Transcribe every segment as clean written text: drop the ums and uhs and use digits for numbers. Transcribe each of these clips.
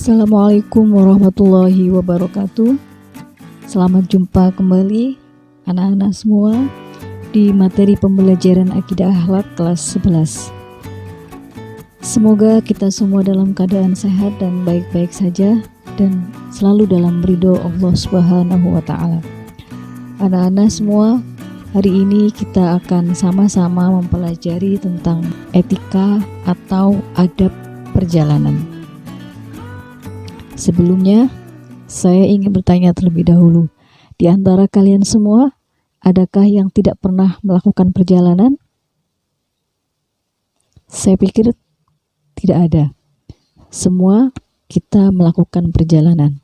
Assalamualaikum warahmatullahi wabarakatuh. Selamat jumpa kembali anak-anak semua di materi pembelajaran Akidah Akhlak kelas 11. Semoga kita semua dalam keadaan sehat dan baik-baik saja dan selalu dalam ridho Allah Subhanahu wa Ta'ala. Anak-anak semua, hari ini kita akan sama-sama mempelajari tentang etika atau adab perjalanan. Sebelumnya, saya ingin bertanya terlebih dahulu. Di antara kalian semua, adakah yang tidak pernah melakukan perjalanan? Saya pikir tidak ada. Semua kita melakukan perjalanan.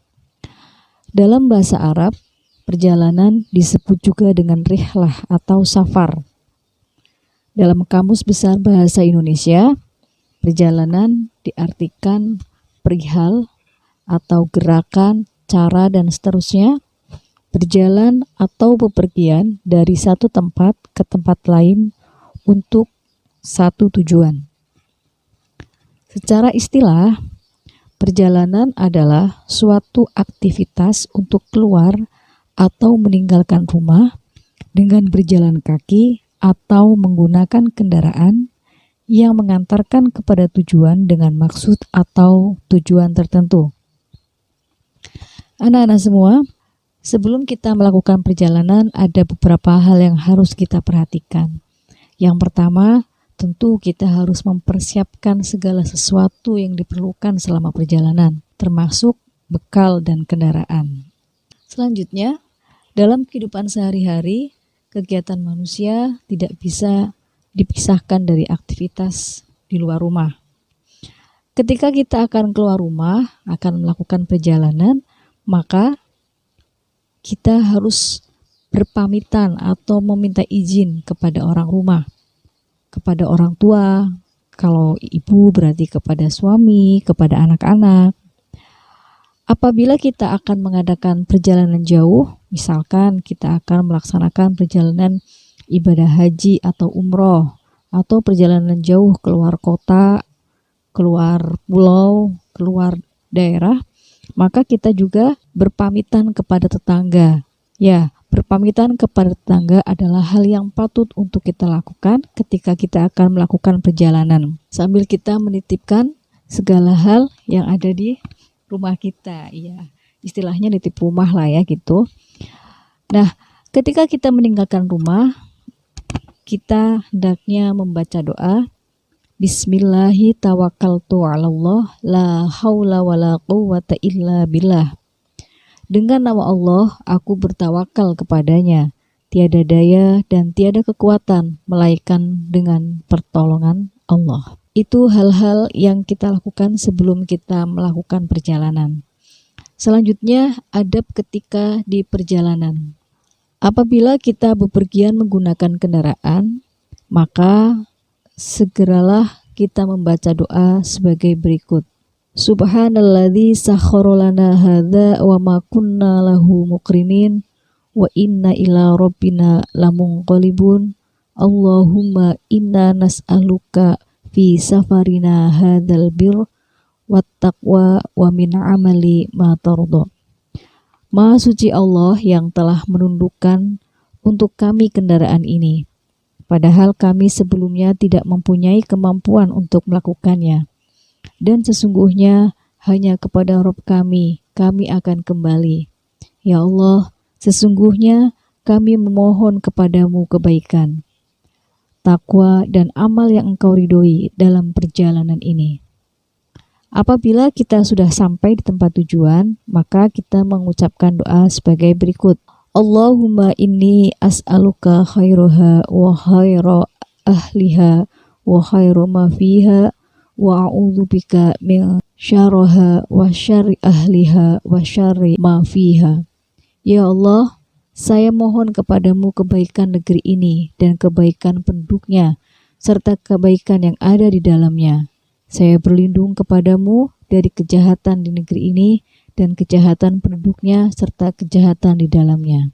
Dalam bahasa Arab, perjalanan disebut juga dengan rihlah atau safar. Dalam Kamus Besar Bahasa Indonesia, perjalanan diartikan perihal atau gerakan, cara, dan seterusnya, berjalan atau bepergian dari satu tempat ke tempat lain untuk satu tujuan. Secara istilah, perjalanan adalah suatu aktivitas untuk keluar atau meninggalkan rumah dengan berjalan kaki atau menggunakan kendaraan yang mengantarkan kepada tujuan dengan maksud atau tujuan tertentu. Anak-anak semua, sebelum kita melakukan perjalanan ada beberapa hal yang harus kita perhatikan. Yang pertama, tentu kita harus mempersiapkan segala sesuatu yang diperlukan selama perjalanan, termasuk bekal dan kendaraan. Selanjutnya, dalam kehidupan sehari-hari, kegiatan manusia tidak bisa dipisahkan dari aktivitas di luar rumah. Ketika kita akan keluar rumah, akan melakukan perjalanan, maka kita harus berpamitan atau meminta izin kepada orang rumah, kepada orang tua, kalau ibu berarti kepada suami, kepada anak-anak. Apabila kita akan mengadakan perjalanan jauh, misalkan kita akan melaksanakan perjalanan ibadah haji atau umroh, atau perjalanan jauh keluar kota, keluar pulau, keluar daerah, maka kita juga berpamitan kepada tetangga. Ya, berpamitan kepada tetangga adalah hal yang patut untuk kita lakukan ketika kita akan melakukan perjalanan. Sambil kita menitipkan segala hal yang ada di rumah kita. Ya, istilahnya nitip rumah lah ya gitu. Nah, ketika kita meninggalkan rumah, kita hendaknya membaca doa. Bismillahi tawakkaltu 'alallah la haula wala quwwata illa billah. Dengan nama Allah aku bertawakal kepadanya, tiada daya dan tiada kekuatan melainkan dengan pertolongan Allah. Itu hal-hal yang kita lakukan sebelum kita melakukan perjalanan. Selanjutnya, adab ketika di perjalanan. Apabila kita bepergian menggunakan kendaraan, maka segeralah kita membaca doa sebagai berikut. Subhanalladzi sakhkhara lana hadza wa ma kunna lahu muqrinin wa inna ila rabbina lamunqalibun. Allahumma inna nas'aluka fi safarina hadzal bir wat taqwa wa min amali ma tardha. Maha suci Allah yang telah menundukkan untuk kami kendaraan ini, padahal kami sebelumnya tidak mempunyai kemampuan untuk melakukannya. Dan sesungguhnya hanya kepada Rabb kami akan kembali. Ya Allah, sesungguhnya kami memohon kepadamu kebaikan, takwa dan amal yang Engkau ridhoi dalam perjalanan ini. Apabila kita sudah sampai di tempat tujuan, maka kita mengucapkan doa sebagai berikut. Allahumma inni as'aluka khairaha wa khaira ahliha wa khairu ma fiha wa a'udzubika min syarriha wa syarri ahliha wa syarri ma fiha. Ya Allah, saya mohon kepadamu kebaikan negeri ini dan kebaikan penduduknya serta kebaikan yang ada di dalamnya. Saya berlindung kepadamu dari kejahatan di negeri ini dan kejahatan penduduknya serta kejahatan di dalamnya.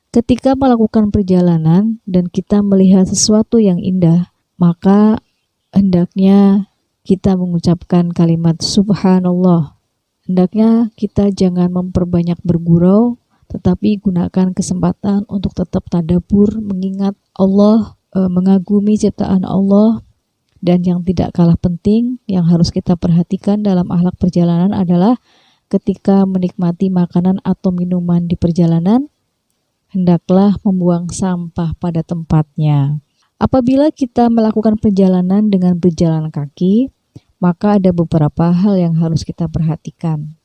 Ketika melakukan perjalanan dan kita melihat sesuatu yang indah, maka hendaknya kita mengucapkan kalimat subhanallah. Hendaknya kita jangan memperbanyak bergurau, tetapi gunakan kesempatan untuk tetap tadabbur, mengingat Allah, mengagumi ciptaan Allah. Dan yang tidak kalah penting, yang harus kita perhatikan dalam akhlak perjalanan adalah ketika menikmati makanan atau minuman di perjalanan, hendaklah membuang sampah pada tempatnya. Apabila kita melakukan perjalanan dengan berjalan kaki, maka ada beberapa hal yang harus kita perhatikan.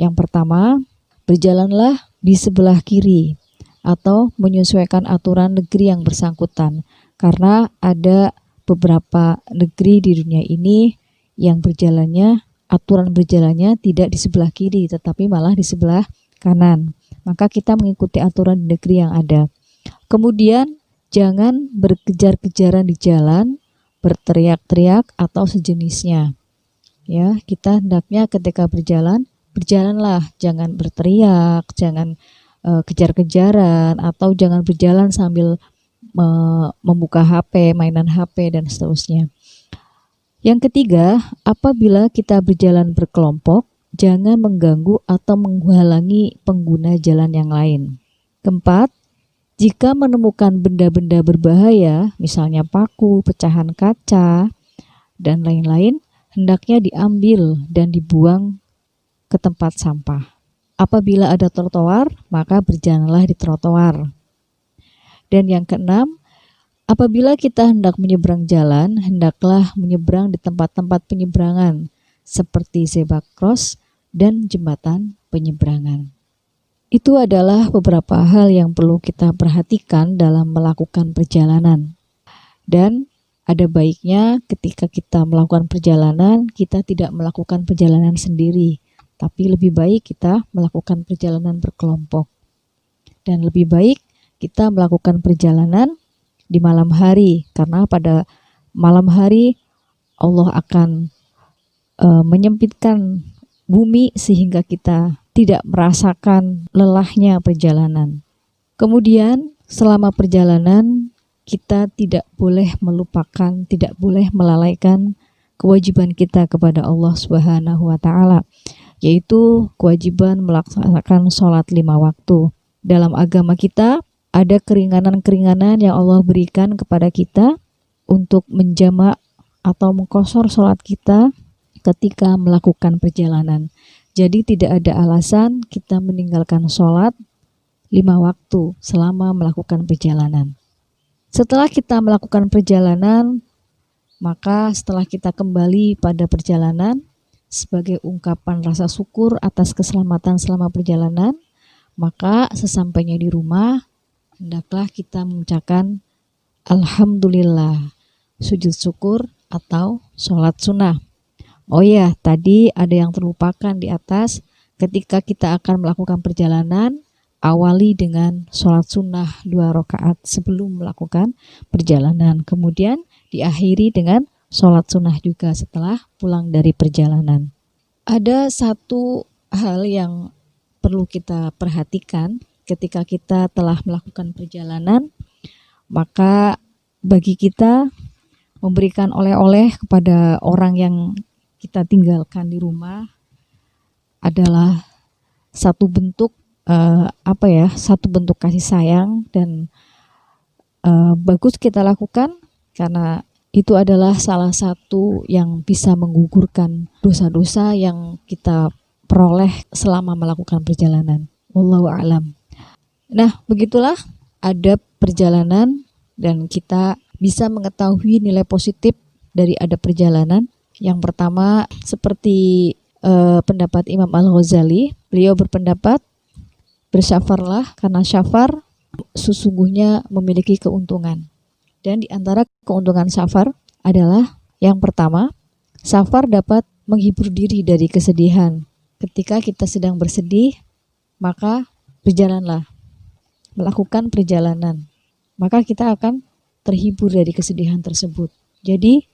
Yang pertama, berjalanlah di sebelah kiri atau menyesuaikan aturan negeri yang bersangkutan, karena ada beberapa negeri di dunia ini yang aturan berjalannya tidak di sebelah kiri tetapi malah di sebelah kanan. Maka kita mengikuti aturan di negeri yang ada. Kemudian jangan berkejar-kejaran di jalan, berteriak-teriak atau sejenisnya. Ya, kita hendaknya ketika berjalanlah, jangan berteriak, jangan kejar-kejaran, atau jangan berjalan sambil membuka HP, mainan HP dan seterusnya. Yang ketiga, apabila kita berjalan berkelompok, jangan mengganggu atau menghalangi pengguna jalan yang lain. Keempat, jika menemukan benda-benda berbahaya, misalnya paku, pecahan kaca, dan lain-lain, hendaknya diambil dan dibuang ke tempat sampah. Apabila ada trotoar, maka berjalanlah di trotoar. Dan yang keenam, apabila kita hendak menyeberang jalan, hendaklah menyeberang di tempat-tempat penyeberangan, seperti zebra cross dan jembatan penyeberangan. Itu adalah beberapa hal yang perlu kita perhatikan dalam melakukan perjalanan. Dan ada baiknya ketika kita melakukan perjalanan, kita tidak melakukan perjalanan sendiri, tapi lebih baik kita melakukan perjalanan berkelompok. Dan lebih baik kita melakukan perjalanan di malam hari, karena pada malam hari Allah akan menyempitkan bumi sehingga kita tidak merasakan lelahnya perjalanan. Kemudian selama perjalanan kita tidak boleh melupakan, tidak boleh melalaikan kewajiban kita kepada Allah Subhanahu wa taala, yaitu kewajiban melaksanakan sholat 5 waktu. Dalam agama kita ada keringanan-keringanan yang Allah berikan kepada kita untuk menjamak atau mengqashar sholat kita ketika melakukan perjalanan. Jadi tidak ada alasan kita meninggalkan sholat 5 waktu selama melakukan perjalanan. Setelah kita melakukan perjalanan, maka setelah kita kembali pada perjalanan, sebagai ungkapan rasa syukur atas keselamatan selama perjalanan, maka sesampainya di rumah, hendaklah kita mengucapkan Alhamdulillah, sujud syukur atau sholat sunnah. Oh ya, tadi ada yang terlupakan di atas. Ketika kita akan melakukan perjalanan, awali dengan sholat sunnah 2 rakaat sebelum melakukan perjalanan. Kemudian diakhiri dengan sholat sunnah juga setelah pulang dari perjalanan. Ada satu hal yang perlu kita perhatikan ketika kita telah melakukan perjalanan, maka bagi kita memberikan oleh-oleh kepada orang yang kita tinggalkan di rumah adalah satu bentuk satu bentuk kasih sayang dan bagus kita lakukan, karena itu adalah salah satu yang bisa menggugurkan dosa-dosa yang kita peroleh selama melakukan perjalanan. Wallahu a'lam. Nah, begitulah adab perjalanan, dan kita bisa mengetahui nilai positif dari adab perjalanan. Yang pertama, seperti pendapat Imam Al-Ghazali, beliau berpendapat bersyafarlah karena syafar sesungguhnya memiliki keuntungan. Dan di antara keuntungan syafar adalah yang pertama, syafar dapat menghibur diri dari kesedihan. Ketika kita sedang bersedih, maka berjalanlah, melakukan perjalanan. Maka kita akan terhibur dari kesedihan tersebut. Jadi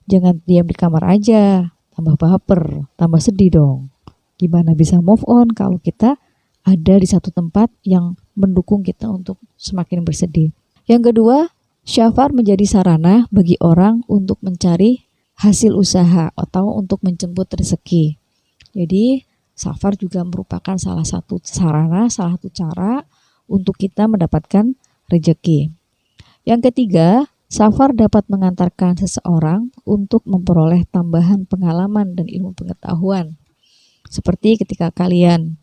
jangan diam di kamar aja, tambah baper, tambah sedih dong. Gimana bisa move on kalau kita ada di satu tempat yang mendukung kita untuk semakin bersedih. Yang kedua, syafar menjadi sarana bagi orang untuk mencari hasil usaha atau untuk menjemput rezeki. Jadi safar juga merupakan salah satu sarana, salah satu cara untuk kita mendapatkan rezeki. Yang ketiga, safar dapat mengantarkan seseorang untuk memperoleh tambahan pengalaman dan ilmu pengetahuan. Seperti ketika kalian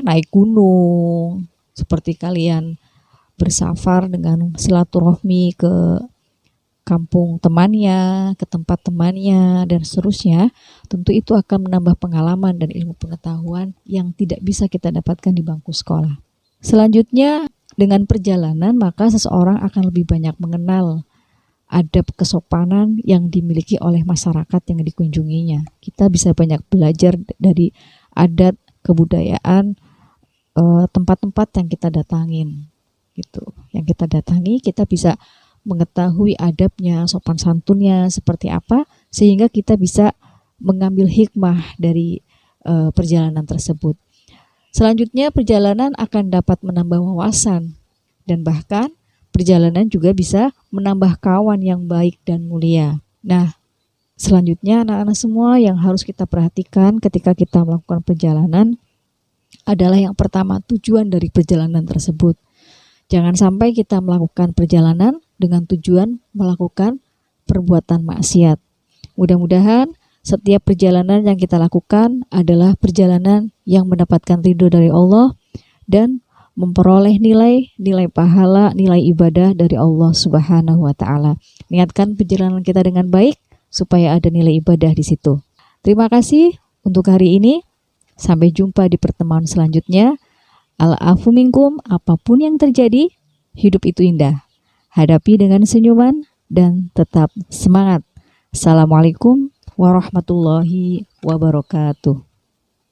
naik gunung, seperti kalian bersafar dengan silaturahmi ke kampung temannya, ke tempat temannya, dan seterusnya, tentu itu akan menambah pengalaman dan ilmu pengetahuan yang tidak bisa kita dapatkan di bangku sekolah. Selanjutnya, dengan perjalanan maka seseorang akan lebih banyak mengenal adab kesopanan yang dimiliki oleh masyarakat yang dikunjunginya. Kita bisa banyak belajar dari adat, kebudayaan, tempat-tempat yang kita datangin. Gitu. Yang kita datangi, kita bisa mengetahui adabnya, sopan santunnya seperti apa, sehingga kita bisa mengambil hikmah dari perjalanan tersebut. Selanjutnya, perjalanan akan dapat menambah wawasan, dan bahkan perjalanan juga bisa menambah kawan yang baik dan mulia. Nah, selanjutnya anak-anak semua yang harus kita perhatikan ketika kita melakukan perjalanan adalah yang pertama, tujuan dari perjalanan tersebut. Jangan sampai kita melakukan perjalanan dengan tujuan melakukan perbuatan maksiat. Mudah-mudahan setiap perjalanan yang kita lakukan adalah perjalanan yang mendapatkan ridho dari Allah dan memperoleh nilai pahala, nilai ibadah dari Allah Subhanahu wa taala. Niatkan perjalanan kita dengan baik supaya ada nilai ibadah di situ. Terima kasih untuk hari ini. Sampai jumpa di pertemuan selanjutnya. Al-afu minkum, apapun yang terjadi, hidup itu indah. Hadapi dengan senyuman dan tetap semangat. Assalamualaikum warahmatullahi wabarakatuh.